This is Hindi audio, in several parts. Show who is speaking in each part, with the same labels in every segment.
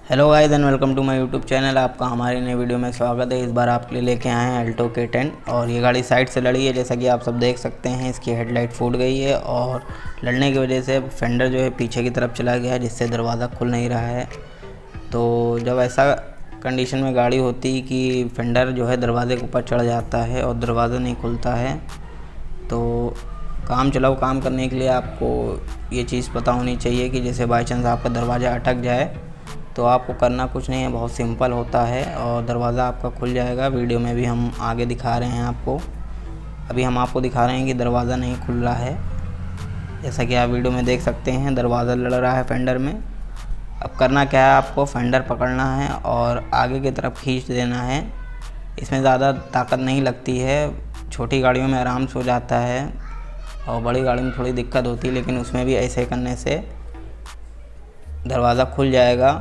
Speaker 1: Hello guys and welcome to my YouTube channel. आपका हमारे नए वीडियो में स्वागत है। इस बार आपके लिए लेके आए हैं अल्टो k10 और ये गाड़ी साइड से लड़ी है। जैसा कि आप सब देख सकते हैं, इसकी हेडलाइट फूट गई है और लड़ने की वजह से फेंडर जो है पीछे की तरफ चला गया है, जिससे दरवाज़ा खुल नहीं रहा है। तो जब ऐसा कंडीशन में गाड़ी होती कि फेंडर जो है दरवाजे के ऊपर चढ़ जाता है और दरवाज़ा नहीं खुलता है, तो काम चलाओ काम करने के लिए आपको ये चीज़ पता होनी चाहिए कि जैसे बाई चांस आपका दरवाज़ा अटक जाए तो आपको करना कुछ नहीं है, बहुत सिंपल होता है और दरवाज़ा आपका खुल जाएगा। वीडियो में भी हम आगे दिखा रहे हैं आपको। अभी हम आपको दिखा रहे हैं कि दरवाज़ा नहीं खुल रहा है। जैसा कि आप वीडियो में देख सकते हैं, दरवाज़ा लड़ रहा है फेंडर में। अब करना क्या है, आपको फेंडर पकड़ना है और आगे की तरफ खींच देना है। इसमें ज़्यादा ताकत नहीं लगती है, छोटी गाड़ियों में आराम से हो जाता है और बड़ी गाड़ी में थोड़ी दिक्कत होती है, लेकिन उसमें भी ऐसे करने से दरवाज़ा खुल जाएगा।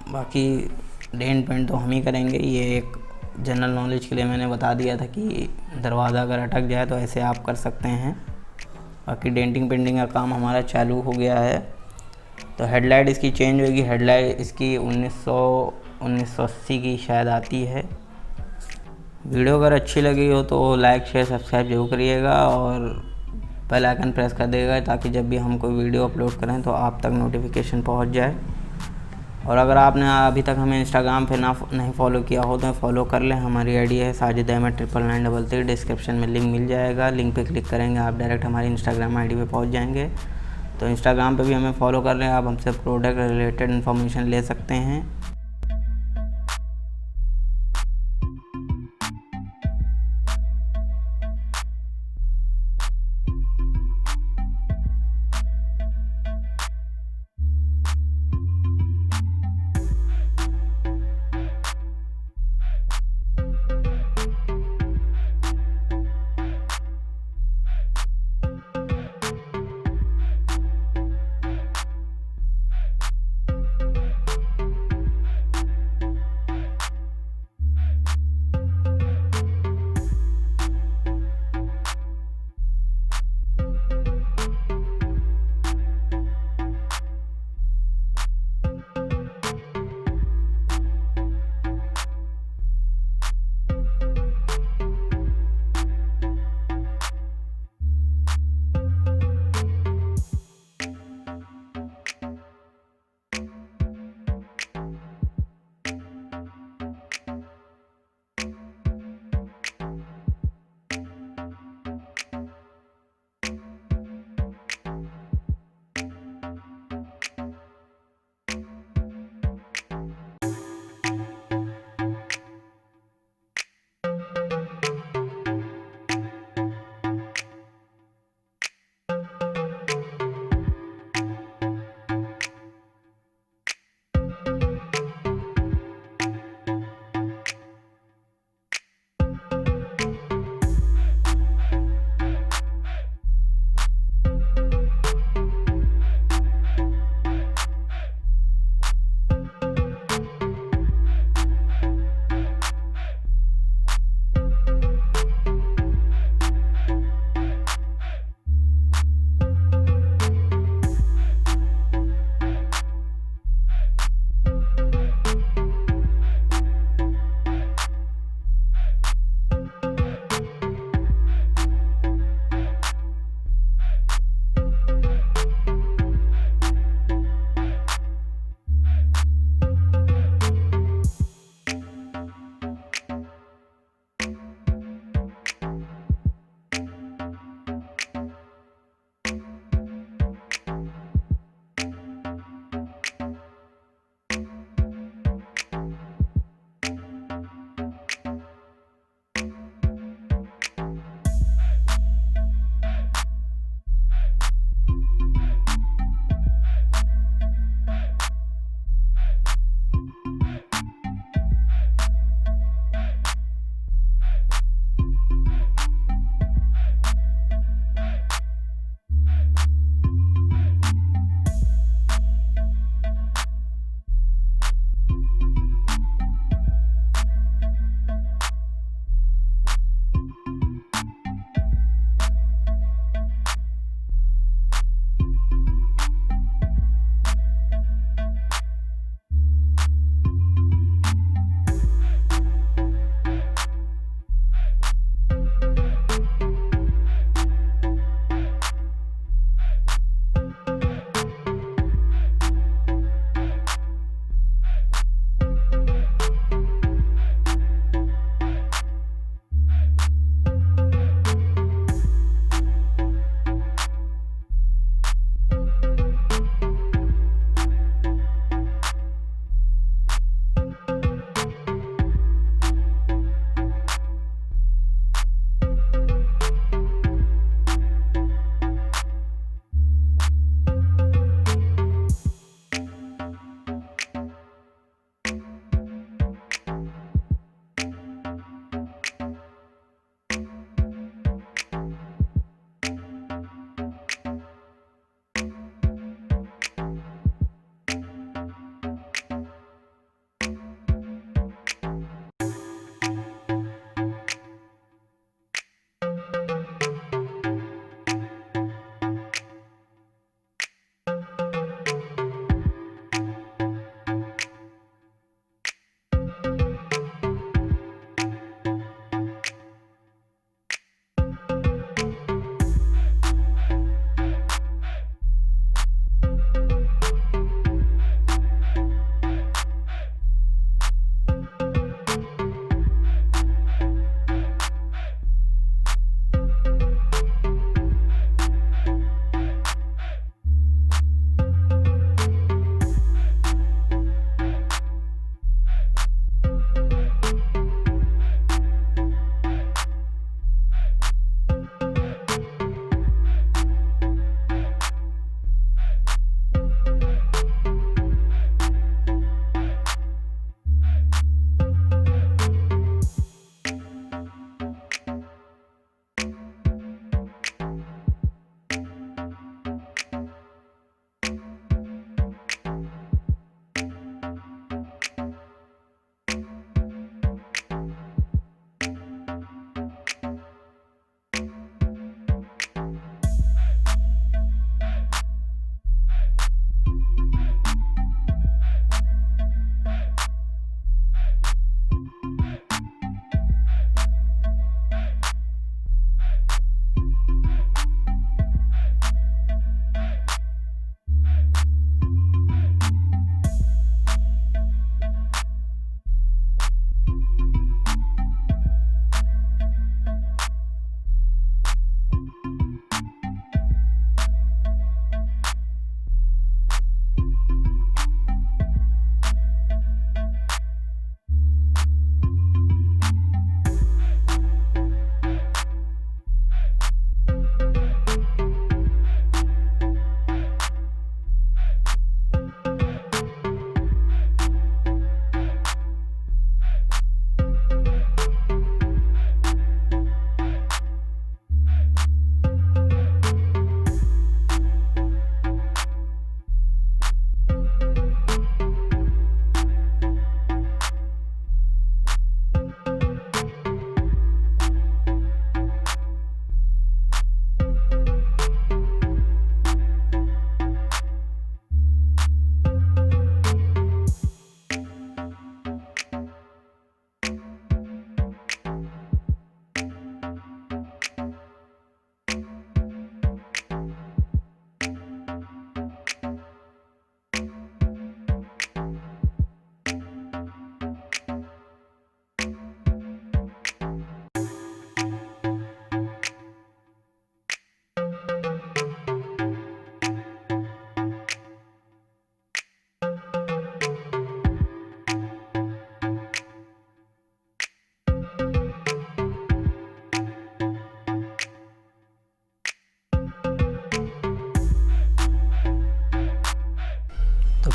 Speaker 1: बाकी डेंट पेंट तो हम ही करेंगे। ये एक जनरल नॉलेज के लिए मैंने बता दिया था कि दरवाज़ा अगर अटक जाए तो ऐसे आप कर सकते हैं। बाकी डेंटिंग पेंटिंग का काम हमारा चालू हो गया है। तो हेडलाइट इसकी चेंज होगी। हेडलाइट इसकी 1980 की शायद आती है। वीडियो अगर अच्छी लगी हो तो लाइक शेयर सब्सक्राइब जरूर करिएगा और बेल आइकन प्रेस कर देगा, ताकि जब भी हम कोई वीडियो अपलोड करें तो आप तक नोटिफिकेशन पहुंच जाए। और अगर आपने अभी तक हमें इंस्टाग्राम पे नहीं फॉलो किया हो तो फॉलो कर लें। हमारी आईडी है साजिद अहमद 9993। डिस्क्रिप्शन में लिंक मिल जाएगा, लिंक पे क्लिक करेंगे आप डायरेक्ट हमारी इंस्टाग्राम आईडी पे पहुंच जाएंगे। तो इंस्टाग्राम पे भी हमें फॉलो कर लें, आप हमसे प्रोडक्ट रिलेटेड इन्फॉर्मेशन ले सकते हैं।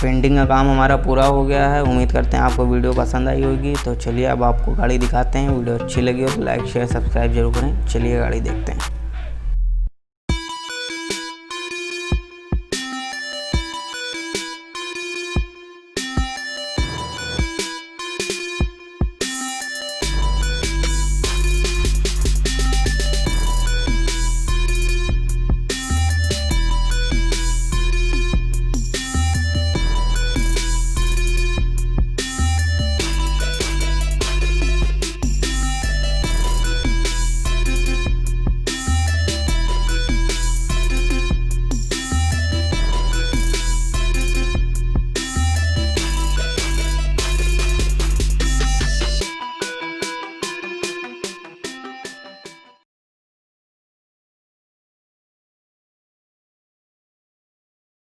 Speaker 1: पेंटिंग का काम हमारा पूरा हो गया है। उम्मीद करते हैं आपको वीडियो पसंद आई होगी। तो चलिए अब आपको गाड़ी दिखाते हैं। वीडियो अच्छी लगी हो तो लाइक शेयर सब्सक्राइब जरूर करें। चलिए गाड़ी देखते हैं।